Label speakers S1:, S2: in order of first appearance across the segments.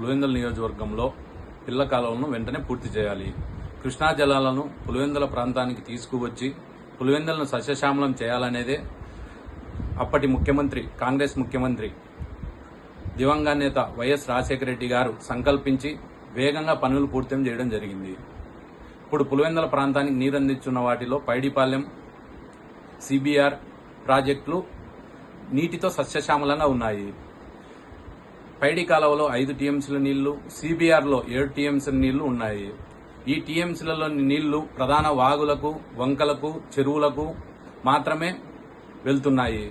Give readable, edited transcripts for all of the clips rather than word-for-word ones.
S1: పులివెందుల నియోజకవర్గంలో పిల్ల కాలువలను వెంటనే పూర్తి చేయాలి. కృష్ణా జలాలను పులివెందుల ప్రాంతానికి తీసుకువచ్చి పులివెందులను సస్యశ్యామలం చేయాలనేదే అప్పటి ముఖ్యమంత్రి, కాంగ్రెస్ ముఖ్యమంత్రి దివంగత నేత వైఎస్ రాజశేఖర రెడ్డి గారు సంకల్పించి వేగంగా పనులు పూర్తి చేయడం జరిగింది. ఇప్పుడు పులివెందుల ప్రాంతానికి నీరందించున్న వాటిలో పైడిపాలెం, సిబిఆర్ ప్రాజెక్టులు నీటితో సస్యశ్యామలంగా ఉన్నాయి. పైడి కాలువలో 5 టీఎంసీల నీళ్లు, సిబిఆర్లో 7 టీఎంసీల నీళ్లు ఉన్నాయి. ఈ టీఎంసీలలోని నీళ్లు ప్రధాన వాగులకు, వంకలకు, చెరువులకు మాత్రమే వెళ్తున్నాయి.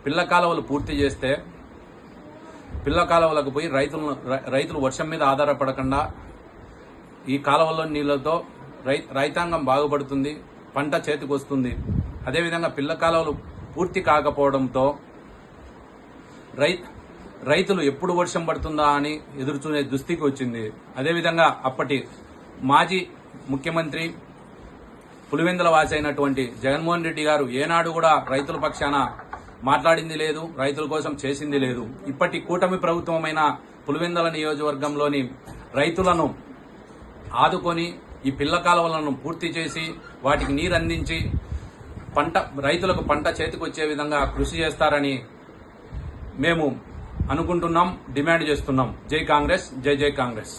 S1: పిల్ల కాలువలు పూర్తి చేస్తే పిల్ల కాలువలకు పోయి రైతులు వర్షం మీద ఆధారపడకుండా ఈ కాలువలో నీళ్లతో రైతాంగం బాగుపడుతుంది, పంట చేతికి వస్తుంది. అదేవిధంగా పిల్ల కాలువలు పూర్తి కాకపోవడంతో రైతులు ఎప్పుడు వర్షం పడుతుందా అని ఎదురుచూసే దుస్థితికి వచ్చింది. అదేవిధంగా అప్పటి మాజీ ముఖ్యమంత్రి పులివెందుల వాసి అయినటువంటి జగన్మోహన్ రెడ్డి గారు ఏనాడు కూడా రైతుల పక్షాన మాట్లాడింది లేదు, రైతుల కోసం చేసింది లేదు. ఇప్పటి కూటమి ప్రభుత్వమైన పులివెందుల నియోజకవర్గంలోని రైతులను ఆదుకొని ఈ పిల్ల కాలువలను పూర్తి చేసి వాటికి నీరు అందించి రైతులకు పంట చేతికి వచ్చే విధంగా కృషి చేస్తారని మేము అనుకుంటున్నాం, డిమాండ్ చేస్తున్నాం. జై కాంగ్రెస్, జై జై కాంగ్రెస్.